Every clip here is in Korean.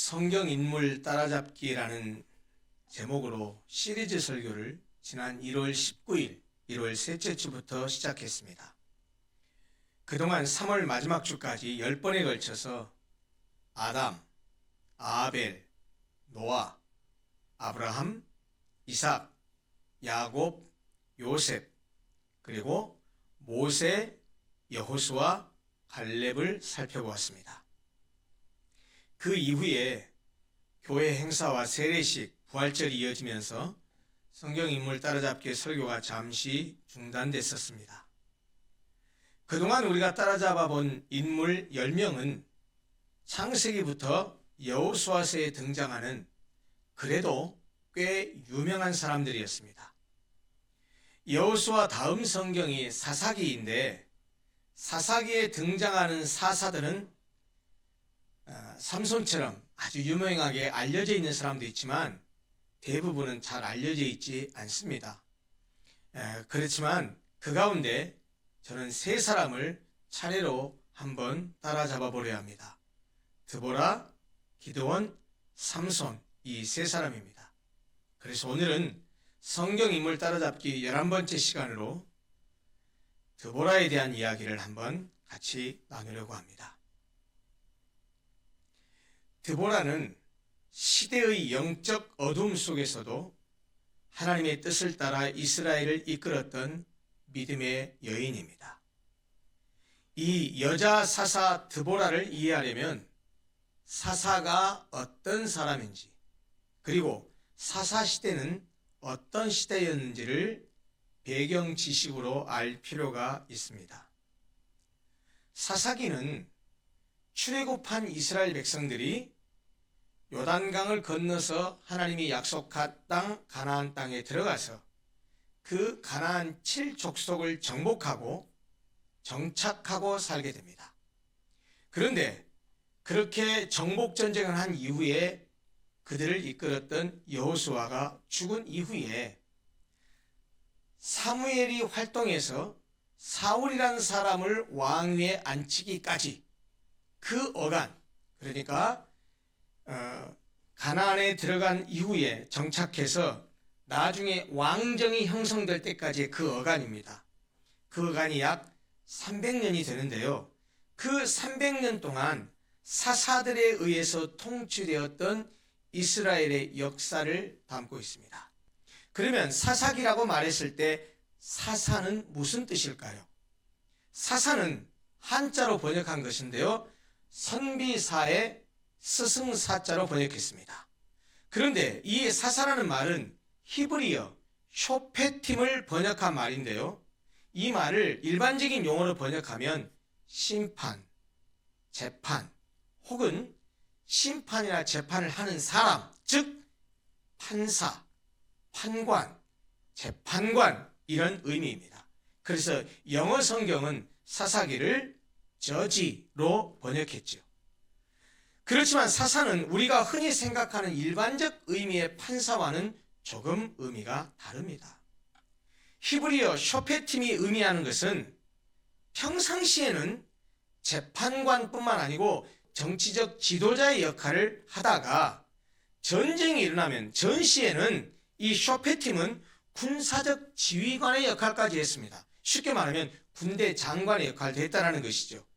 성경 인물 따라잡기라는 제목으로 시리즈 설교를 지난 1월 19일, 1월 셋째 주부터 시작했습니다. 그동안 3월 마지막 주까지 10번에 걸쳐서 아담, 아벨, 노아, 아브라함, 이삭, 야곱, 요셉, 그리고 모세, 여호수아, 갈렙을 살펴보았습니다. 그 이후에 교회 행사와 세례식, 부활절이 이어지면서 성경 인물 따라잡기 설교가 잠시 중단됐었습니다. 그동안 우리가 따라잡아 본 인물 10명은 창세기부터 여호수아서에 등장하는 그래도 꽤 유명한 사람들이었습니다. 여호수아 다음 성경이 사사기인데 사사기에 등장하는 사사들은 삼손처럼 아주 유명하게 알려져 있는 사람도 있지만 대부분은 잘 알려져 있지 않습니다. 그렇지만 그 가운데 저는 세 사람을 차례로 한번 따라잡아 보려 합니다. 드보라, 기드온, 삼손, 이 세 사람입니다. 그래서 오늘은 성경 인물 따라잡기 11번째 시간으로 드보라에 대한 이야기를 한번 같이 나누려고 합니다. 드보라는 시대의 영적 어둠 속에서도 하나님의 뜻을 따라 이스라엘을 이끌었던 믿음의 여인입니다. 이 여자 사사 드보라를 이해하려면 사사가 어떤 사람인지 그리고 사사 시대는 어떤 시대였는지를 배경 지식으로 알 필요가 있습니다. 사사기는 출애굽한 이스라엘 백성들이 요단강을 건너서 하나님이 약속한 땅 가나안 땅에 들어가서 그 가나안 7족속을 정복하고 정착하고 살게 됩니다. 그런데 그렇게 정복 전쟁을 한 이후에 그들을 이끌었던 여호수아가 죽은 이후에 사무엘이 활동해서 사울이라는 사람을 왕위에 앉히기까지 그 어간, 그러니까 가나안에 들어간 이후에 정착해서 나중에 왕정이 형성될 때까지의 그 어간입니다. 그 어간이 약 300년이 되는데요. 그 300년 동안 사사들에 의해서 통치되었던 이스라엘의 역사를 담고 있습니다. 그러면 사사기라고 말했을 때 사사는 무슨 뜻일까요? 사사는 한자로 번역한 것인데요. 선비사의 스승사자로 번역했습니다. 그런데 이 사사라는 말은 히브리어 쇼페팀을 번역한 말인데요. 이 말을 일반적인 용어로 번역하면 심판, 재판 혹은 심판이나 재판을 하는 사람, 즉 판사, 판관, 재판관 이런 의미입니다. 그래서 영어 성경은 사사기를 저지로 번역했죠. 그렇지만 사사는 우리가 흔히 생각하는 일반적 의미의 판사와는 조금 의미가 다릅니다. 히브리어 쇼페팀이 의미하는 것은 평상시에는 재판관뿐만 아니고 정치적 지도자의 역할을 하다가 전쟁이 일어나면 전시에는 이 쇼페팀은 군사적 지휘관의 역할까지 했습니다. 쉽게 말하면 군대 장관의 역할도 했다는 것이죠.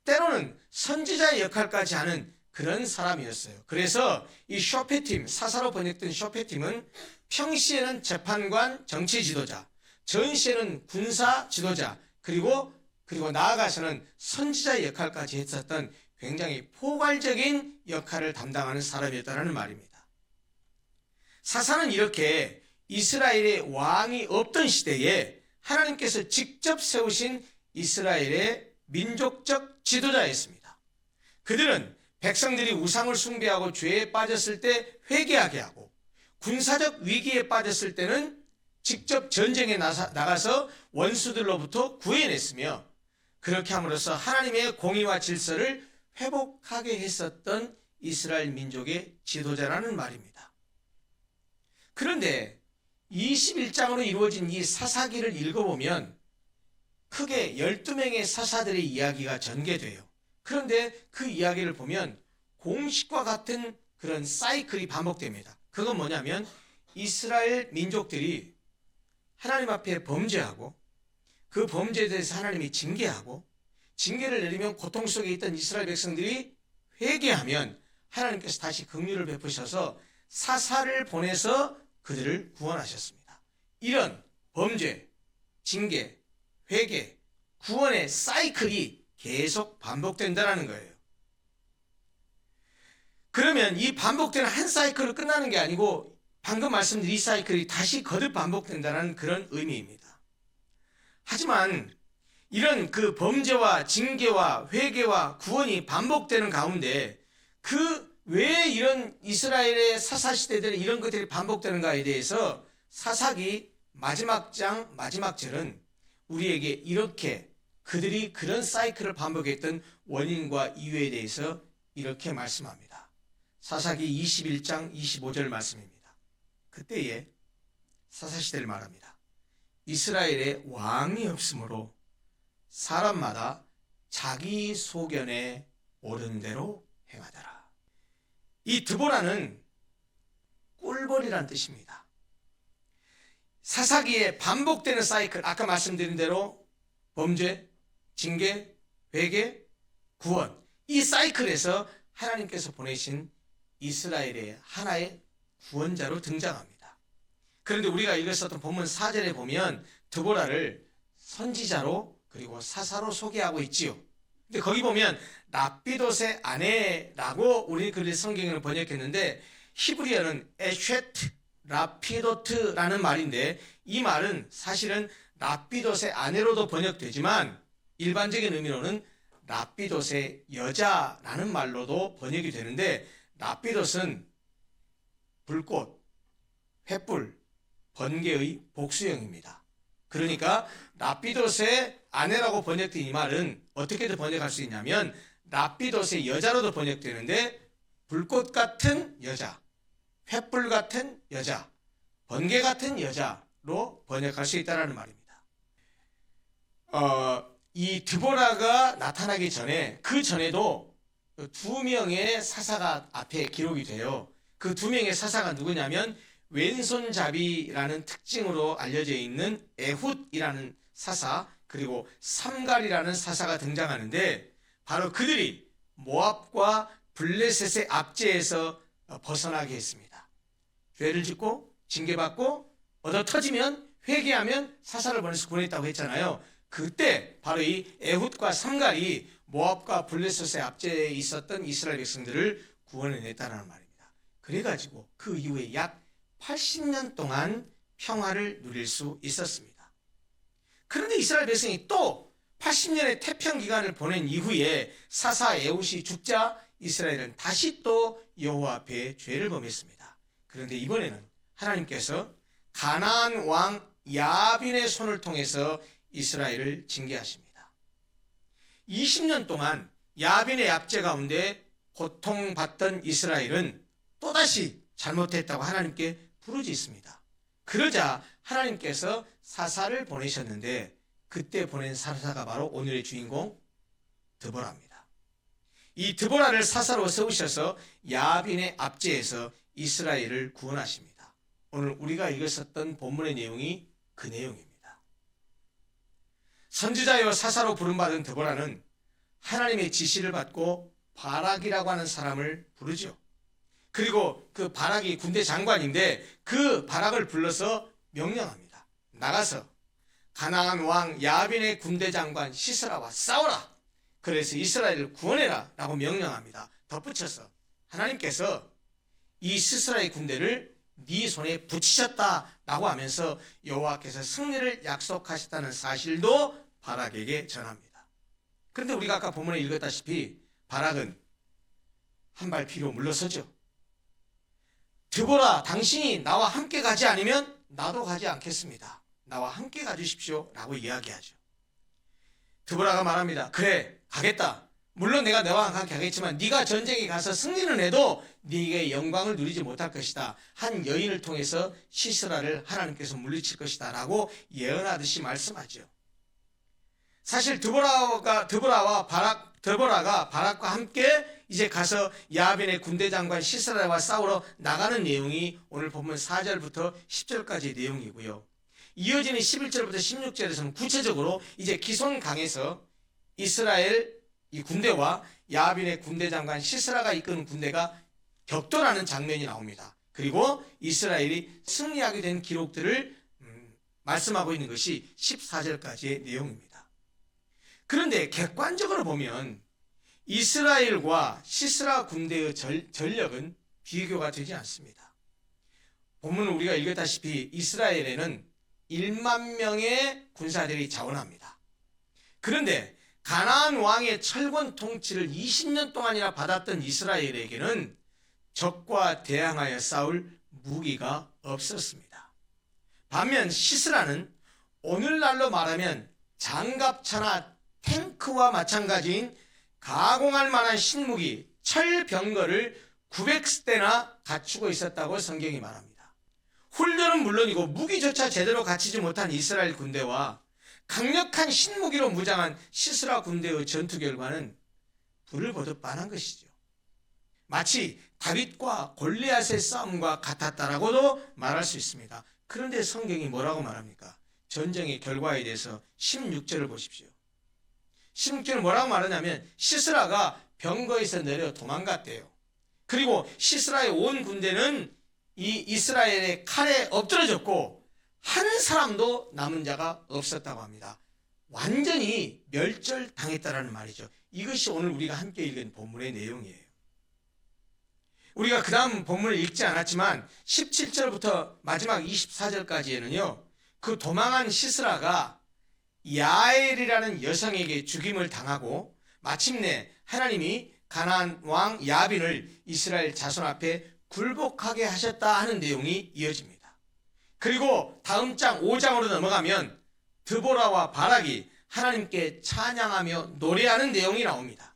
때로는 선지자의 역할까지 하는 그런 사람이었어요. 그래서 이 쇼페팀, 사사로 번역된 쇼페팀은 평시에는 재판관, 정치 지도자, 전시에는 군사 지도자, 그리고 나아가서는 선지자의 역할까지 했었던 굉장히 포괄적인 역할을 담당하는 사람이었다는 말입니다. 사사는 이렇게 이스라엘의 왕이 없던 시대에 하나님께서 직접 세우신 이스라엘의 민족적 지도자였습니다. 그들은 백성들이 우상을 숭배하고 죄에 빠졌을 때 회개하게 하고 군사적 위기에 빠졌을 때는 직접 전쟁에 나가서 원수들로부터 구해냈으며 그렇게 함으로써 하나님의 공의와 질서를 회복하게 했었던 이스라엘 민족의 지도자라는 말입니다. 그런데 21장으로 이루어진 이 사사기를 읽어보면 크게 12명의 사사들의 이야기가 전개돼요. 그런데 그 이야기를 보면 공식과 같은 그런 사이클이 반복됩니다. 그건 뭐냐면 이스라엘 민족들이 하나님 앞에 범죄하고 그 범죄에 대해서 하나님이 징계하고 징계를 내리면 고통 속에 있던 이스라엘 백성들이 회개하면 하나님께서 다시 긍휼을 베푸셔서 사사를 보내서 그들을 구원하셨습니다. 이런 범죄, 징계, 회개, 구원의 사이클이 계속 반복된다는 거예요. 그러면 이 반복되는 한 사이클로 끝나는 게 아니고 방금 말씀드린 이 사이클이 다시 거듭 반복된다는 그런 의미입니다. 하지만 이런 그 범죄와 징계와 회개와 구원이 반복되는 가운데 그 왜 이런 이스라엘의 사사시대들에 이런 것들이 반복되는가에 대해서 사사기 마지막 장 마지막 절은 우리에게 이렇게 그들이 그런 사이클을 반복했던 원인과 이유에 대해서 이렇게 말씀합니다. 사사기 21장 25절 말씀입니다. 그때에 사사시대를 말합니다. 이스라엘에 왕이 없으므로 사람마다 자기 소견에 옳은 대로 행하더라. 이 드보라는 꿀벌이란 뜻입니다. 사사기에 반복되는 사이클, 아까 말씀드린 대로 범죄, 징계, 회개, 구원, 이 사이클에서 하나님께서 보내신 이스라엘의 하나의 구원자로 등장합니다. 그런데 우리가 읽었었던 본문 4절에 보면 드보라를 선지자로 그리고 사사로 소개하고 있지요. 근데 거기 보면 랍비돗의 아내라고 우리 그 성경에는 번역했는데 히브리어는 에쉐트 라피도트라는 말인데 이 말은 사실은 랍비돗의 아내로도 번역되지만 일반적인 의미로는 랍비돗의 여자라는 말로도 번역이 되는데 랍비돗은 불꽃, 횃불, 번개의 복수형입니다. 그러니까 랍비돗의 아내라고 번역된 이 말은 어떻게든 번역할 수 있냐면 랍비돗의 여자로도 번역되는데 불꽃 같은 여자, 횃불 같은 여자, 번개 같은 여자로 번역할 수 있다는 말입니다. 이 드보라가 나타나기 전에 그 전에도 두 명의 사사가 앞에 기록이 돼요. 그 두 명의 사사가 누구냐면 왼손잡이라는 특징으로 알려져 있는 에훗이라는 사사 그리고 삼갈이라는 사사가 등장하는데 바로 그들이 모압과 블레셋의 압제에서 벗어나게 했습니다. 죄를 짓고 징계받고 얻어터지면 회개하면 사사를 보내서 구원했다고 했잖아요. 그때 바로 이 에훗과 삼갈이 모압과 블레셋의 압제에 있었던 이스라엘 백성들을 구원해냈다는 말입니다. 그래가지고 그 이후에 약 80년 동안 평화를 누릴 수 있었습니다. 그런데 이스라엘 백성이 또 80년의 태평 기간을 보낸 이후에 사사 에훗이 죽자 이스라엘은 다시 또 여호와 앞에 죄를 범했습니다. 그런데 이번에는 하나님께서 가나안 왕 야빈의 손을 통해서 이스라엘을 징계하십니다. 20년 동안 야빈의 압제 가운데 고통받던 이스라엘은 또다시 잘못했다고 하나님께 부르짖습니다. 그러자 하나님께서 사사를 보내셨는데 그때 보낸 사사가 바로 오늘의 주인공 드보라입니다. 이 드보라를 사사로 세우셔서 야빈의 압제에서 이스라엘을 구원하십니다. 오늘 우리가 읽었었던 본문의 내용이 그 내용입니다. 선지자여 사사로 부름받은 드보라는 하나님의 지시를 받고 바락이라고 하는 사람을 부르죠. 그리고 그 바락이 군대 장관인데 그 바락을 불러서 명령합니다. 나가서 가나안 왕 야빈의 군대 장관 시스라와 싸워라. 그래서 이스라엘을 구원해라 라고 명령합니다. 덧붙여서 하나님께서 이 시스라의 군대를 네 손에 붙이셨다라고 하면서 여호와께서 승리를 약속하셨다는 사실도 바락에게 전합니다. 그런데 우리가 아까 본문에 읽었다시피 바락은 한 발 뒤로 물러서죠. 드보라, 당신이 나와 함께 가지 않으면 나도 가지 않겠습니다. 나와 함께 가주십시오 라고 이야기하죠. 드보라가 말합니다. 그래, 가겠다. 물론 내가 너와 함께 가겠지만 네가 전쟁에 가서 승리는 해도 네게 영광을 누리지 못할 것이다. 한 여인을 통해서 시스라를 하나님께서 물리칠 것이다 라고 예언하듯이 말씀하죠. 사실 드보라가 바락과 함께 이제 가서 야빈의 군대 장관 시스라와 싸우러 나가는 내용이 오늘 본문 4절부터 10절까지의 내용이고요. 이어지는 11절부터 16절에서는 구체적으로 이제 기손강에서 이스라엘 이 군대와 야빈의 군대 장관 시스라가 이끄는 군대가 격돌하는 장면이 나옵니다. 그리고 이스라엘이 승리하게 된 기록들을 말씀하고 있는 것이 14절까지의 내용입니다. 그런데 객관적으로 보면 이스라엘과 시스라 군대의 전력은 비교가 되지 않습니다. 본문을 우리가 읽었다시피 이스라엘에는 1만 명의 군사들이 자원합니다. 그런데 가나안 왕의 철권 통치를 20년 동안이나 받았던 이스라엘에게는 적과 대항하여 싸울 무기가 없었습니다. 반면 시스라는 오늘날로 말하면 장갑차나 탱크와 마찬가지인 가공할 만한 신무기, 철병거를 900대나 갖추고 있었다고 성경이 말합니다. 훈련은 물론이고 무기조차 제대로 갖추지 못한 이스라엘 군대와 강력한 신무기로 무장한 시스라 군대의 전투 결과는 불을 보듯 뻔한 것이죠. 마치 다윗과 골리앗의 싸움과 같았다라고도 말할 수 있습니다. 그런데 성경이 뭐라고 말합니까? 전쟁의 결과에 대해서 16절을 보십시오. 16절은 뭐라고 말하냐면 시스라가 병거에서 내려 도망갔대요. 그리고 시스라의 온 군대는 이 이스라엘의 칼에 엎드러졌고 한 사람도 남은 자가 없었다고 합니다. 완전히 멸절당했다라는 말이죠. 이것이 오늘 우리가 함께 읽은 본문의 내용이에요. 우리가 그 다음 본문을 읽지 않았지만 17절부터 마지막 24절까지에는요. 그 도망한 시스라가 야엘이라는 여성에게 죽임을 당하고 마침내 하나님이 가나안 왕 야빈을 이스라엘 자손 앞에 굴복하게 하셨다 하는 내용이 이어집니다. 그리고 다음 장 5장으로 넘어가면 드보라와 바락이 하나님께 찬양하며 노래하는 내용이 나옵니다.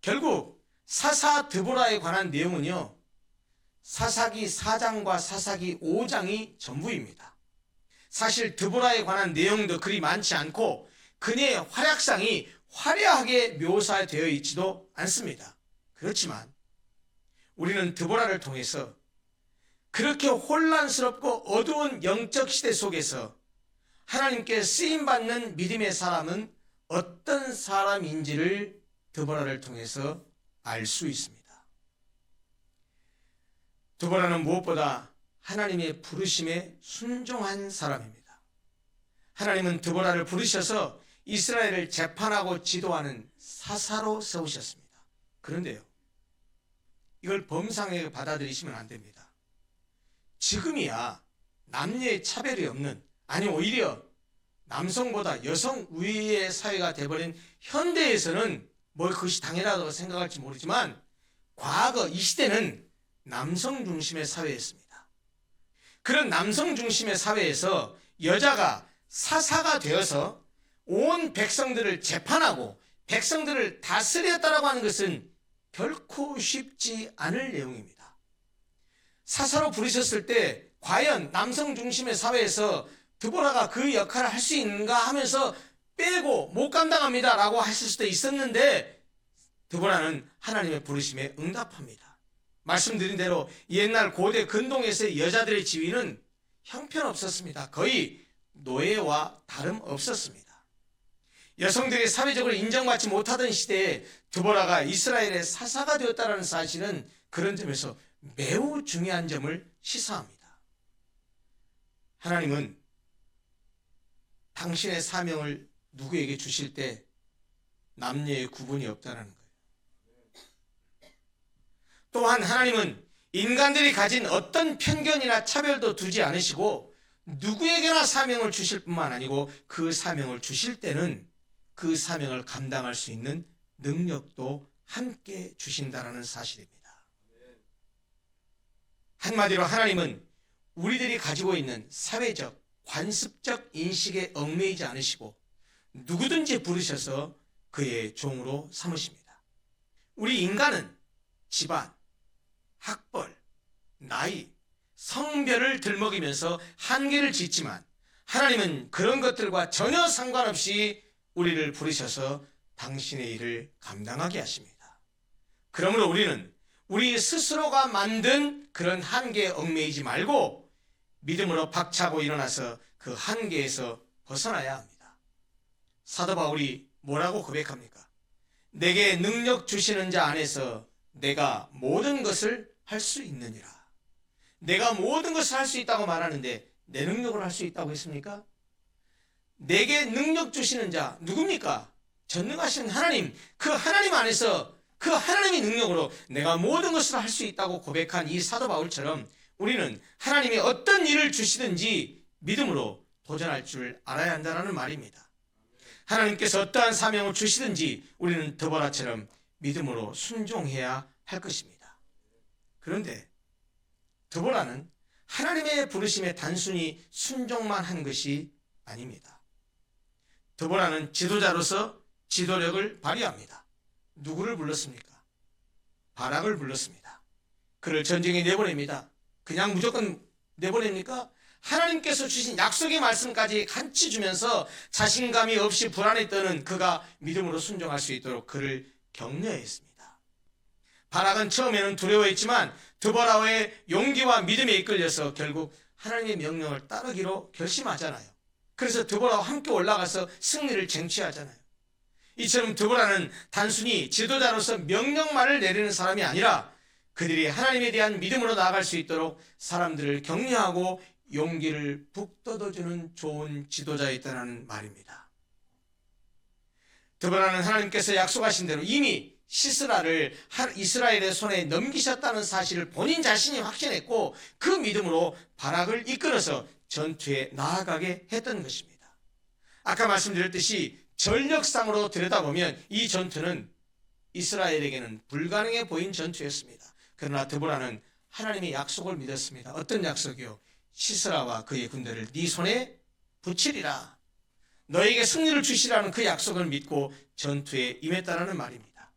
결국 사사 드보라에 관한 내용은요. 사사기 4장과 사사기 5장이 전부입니다. 사실 드보라에 관한 내용도 그리 많지 않고 그녀의 활약상이 화려하게 묘사되어 있지도 않습니다. 그렇지만 우리는 드보라를 통해서 그렇게 혼란스럽고 어두운 영적 시대 속에서 하나님께 쓰임받는 믿음의 사람은 어떤 사람인지를 드보라를 통해서 알 수 있습니다. 드보라는 무엇보다 하나님의 부르심에 순종한 사람입니다. 하나님은 드보라를 부르셔서 이스라엘을 재판하고 지도하는 사사로 세우셨습니다. 그런데요, 이걸 범상하게 받아들이시면 안 됩니다. 지금이야 남녀의 차별이 없는, 아니 오히려 남성보다 여성 우위의 사회가 돼버린 현대에서는 뭐 그것이 당연하다고 생각할지 모르지만 과거 이 시대는 남성 중심의 사회였습니다. 그런 남성 중심의 사회에서 여자가 사사가 되어서 온 백성들을 재판하고 백성들을 다스렸다라고 하는 것은 결코 쉽지 않을 내용입니다. 사사로 부르셨을 때 과연 남성 중심의 사회에서 드보라가 그 역할을 할 수 있는가 하면서 빼고 못 감당합니다 라고 하실 수도 있었는데 드보라는 하나님의 부르심에 응답합니다. 말씀드린 대로 옛날 고대 근동에서의 여자들의 지위는 형편없었습니다. 거의 노예와 다름없었습니다. 여성들이 사회적으로 인정받지 못하던 시대에 드보라가 이스라엘의 사사가 되었다는 사실은 그런 점에서 매우 중요한 점을 시사합니다. 하나님은 당신의 사명을 누구에게 주실 때 남녀의 구분이 없다는 거예요. 또한 하나님은 인간들이 가진 어떤 편견이나 차별도 두지 않으시고 누구에게나 사명을 주실 뿐만 아니고 그 사명을 주실 때는 그 사명을 감당할 수 있는 능력도 함께 주신다는 사실입니다. 한마디로 하나님은 우리들이 가지고 있는 사회적, 관습적 인식에 얽매이지 않으시고 누구든지 부르셔서 그의 종으로 삼으십니다. 우리 인간은 집안, 학벌, 나이, 성별을 들먹이면서 한계를 짓지만 하나님은 그런 것들과 전혀 상관없이 우리를 부르셔서 당신의 일을 감당하게 하십니다. 그러므로 우리는 우리 스스로가 만든 그런 한계에 얽매이지 말고 믿음으로 박차고 일어나서 그 한계에서 벗어나야 합니다. 사도 바울이 뭐라고 고백합니까? 내게 능력 주시는 자 안에서 내가 모든 것을 할 수 있느니라. 내가 모든 것을 할 수 있다고 말하는데 내 능력으로 할 수 있다고 했습니까? 내게 능력 주시는 자 누굽니까? 전능하신 하나님, 그 하나님 안에서 그 하나님의 능력으로 내가 모든 것을 할 수 있다고 고백한 이 사도 바울처럼 우리는 하나님이 어떤 일을 주시든지 믿음으로 도전할 줄 알아야 한다는 말입니다. 하나님께서 어떠한 사명을 주시든지 우리는 드보라처럼 믿음으로 순종해야 할 것입니다. 그런데 드보라는 하나님의 부르심에 단순히 순종만 한 것이 아닙니다. 드보라는 지도자로서 지도력을 발휘합니다. 누구를 불렀습니까? 바락을 불렀습니다. 그를 전쟁에 내보냅니다. 그냥 무조건 내보냅니까? 하나님께서 주신 약속의 말씀까지 같이 주면서 자신감이 없이 불안에 떠는 그가 믿음으로 순종할 수 있도록 그를 격려했습니다. 바락은 처음에는 두려워했지만 드보라의 용기와 믿음에 이끌려서 결국 하나님의 명령을 따르기로 결심하잖아요. 그래서 드보라와 함께 올라가서 승리를 쟁취하잖아요. 이처럼 드보라는 단순히 지도자로서 명령만을 내리는 사람이 아니라 그들이 하나님에 대한 믿음으로 나아갈 수 있도록 사람들을 격려하고 용기를 북돋아주는 좋은 지도자였다는 말입니다. 드보라는 하나님께서 약속하신 대로 이미 시스라를 이스라엘의 손에 넘기셨다는 사실을 본인 자신이 확신했고 그 믿음으로 바락을 이끌어서 전투에 나아가게 했던 것입니다. 아까 말씀드렸듯이 전력상으로 들여다보면 이 전투는 이스라엘에게는 불가능해 보인 전투였습니다. 그러나 드보라는 하나님의 약속을 믿었습니다. 어떤 약속이요? 시스라와 그의 군대를 네 손에 붙이리라. 너에게 승리를 주시라는 그 약속을 믿고 전투에 임했다는 말입니다.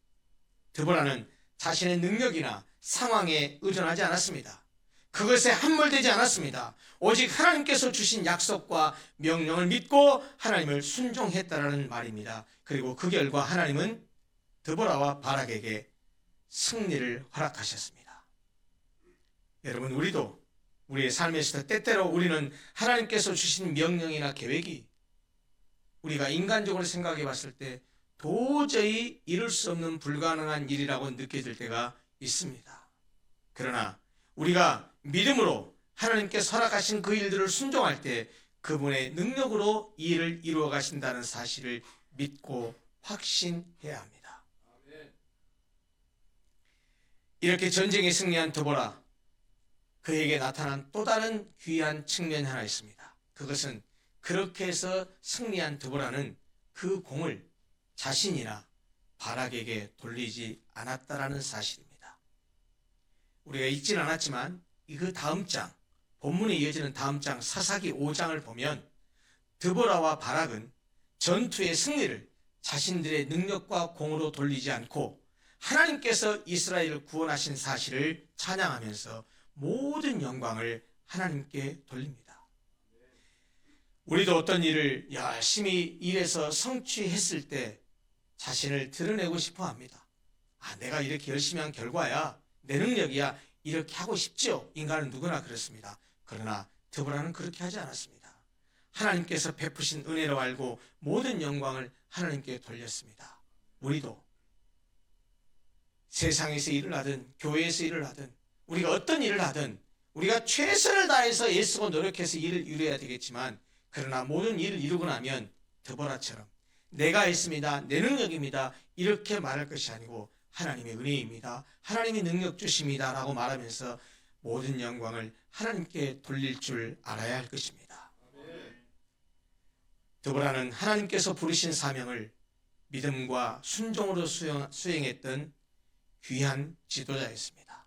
드보라는 자신의 능력이나 상황에 의존하지 않았습니다. 그것에 함몰되지 않았습니다. 오직 하나님께서 주신 약속과 명령을 믿고 하나님을 순종했다는 말입니다. 그리고 그 결과 하나님은 드보라와 바락에게 승리를 허락하셨습니다. 여러분, 우리도 우리의 삶에서 때때로 우리는 하나님께서 주신 명령이나 계획이 우리가 인간적으로 생각해 봤을 때 도저히 이룰 수 없는 불가능한 일이라고 느껴질 때가 있습니다. 그러나 우리가 믿음으로 하나님께서 허락하신 그 일들을 순종할 때 그분의 능력으로 이 일을 이루어 가신다는 사실을 믿고 확신해야 합니다. 이렇게 전쟁에 승리한 드보라, 그에게 나타난 또 다른 귀한 측면이 하나 있습니다. 그것은 그렇게 해서 승리한 드보라는 그 공을 자신이나 바락에게 돌리지 않았다라는 사실입니다. 우리가 읽지는 않았지만 그 다음 장, 본문에 이어지는 다음 장 사사기 5장을 보면 드보라와 바락은 전투의 승리를 자신들의 능력과 공으로 돌리지 않고 하나님께서 이스라엘을 구원하신 사실을 찬양하면서 모든 영광을 하나님께 돌립니다. 우리도 어떤 일을 열심히 일해서 성취했을 때 자신을 드러내고 싶어 합니다. 내가 이렇게 열심히 한 결과야, 내 능력이야, 이렇게 하고 싶죠. 인간은 누구나 그렇습니다. 그러나 드보라는 그렇게 하지 않았습니다. 하나님께서 베푸신 은혜로 알고 모든 영광을 하나님께 돌렸습니다. 우리도 세상에서 일을 하든 교회에서 일을 하든 우리가 어떤 일을 하든 우리가 최선을 다해서 애쓰고 노력해서 일을 이루어야 되겠지만 그러나 모든 일을 이루고 나면 드보라처럼 내가 했습니다, 내 능력입니다, 이렇게 말할 것이 아니고 하나님의 은혜입니다, 하나님의 능력 주십니다 라고 말하면서 모든 영광을 하나님께 돌릴 줄 알아야 할 것입니다. 드보라는 하나님께서 부르신 사명을 믿음과 순종으로 수행했던 귀한 지도자였습니다.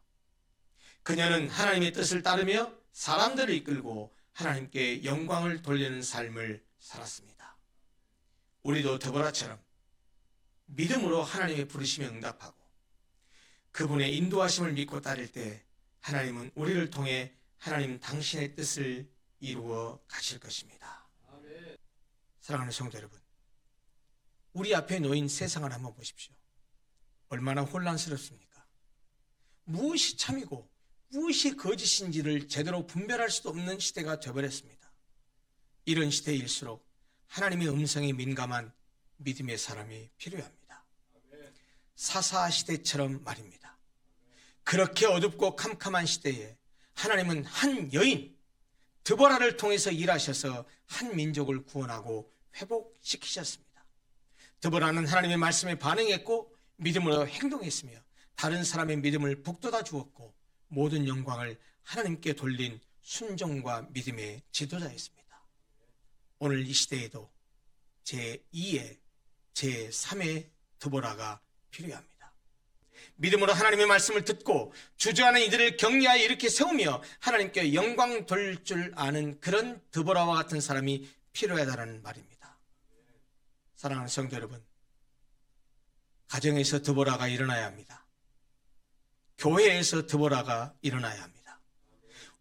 그녀는 하나님의 뜻을 따르며 사람들을 이끌고 하나님께 영광을 돌리는 삶을 살았습니다. 우리도 드보라처럼 믿음으로 하나님의 부르심에 응답하고 그분의 인도하심을 믿고 따를 때 하나님은 우리를 통해 하나님 당신의 뜻을 이루어 가실 것입니다. 아멘. 사랑하는 성도 여러분, 우리 앞에 놓인 세상을 한번 보십시오. 얼마나 혼란스럽습니까? 무엇이 참이고 무엇이 거짓인지를 제대로 분별할 수도 없는 시대가 되어버렸습니다. 이런 시대일수록 하나님의 음성에 민감한 믿음의 사람이 필요합니다. 사사 시대처럼 말입니다. 그렇게 어둡고 캄캄한 시대에 하나님은 한 여인 드보라를 통해서 일하셔서 한 민족을 구원하고 회복시키셨습니다. 드보라는 하나님의 말씀에 반응했고 믿음으로 행동했으며 다른 사람의 믿음을 북돋아 주었고 모든 영광을 하나님께 돌린 순종과 믿음의 지도자였습니다. 오늘 이 시대에도 제2의 제3의 드보라가 필요합니다. 믿음으로 하나님의 말씀을 듣고 주저하는 이들을 격려하여 이렇게 세우며 하나님께 영광 돌릴 줄 아는 그런 드보라와 같은 사람이 필요하다는 말입니다. 사랑하는 성도 여러분, 가정에서 드보라가 일어나야 합니다. 교회에서 드보라가 일어나야 합니다.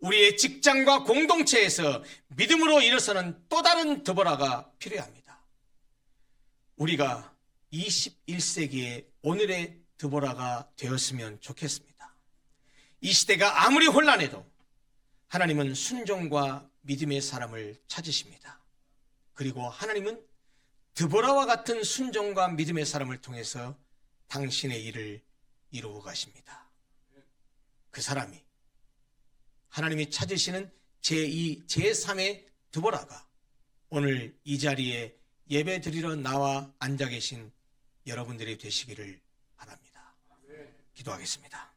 우리의 직장과 공동체에서 믿음으로 일어서는 또 다른 드보라가 필요합니다. 우리가 21세기의 오늘의 드보라가 되었으면 좋겠습니다. 이 시대가 아무리 혼란해도 하나님은 순종과 믿음의 사람을 찾으십니다. 그리고 하나님은 드보라와 같은 순종과 믿음의 사람을 통해서 당신의 일을 이루어 가십니다. 그 사람이 하나님이 찾으시는 제2, 제3의 드보라가 오늘 이 자리에 예배 드리러 나와 앉아 계신 여러분들이 되시기를 바랍니다. 기도하겠습니다.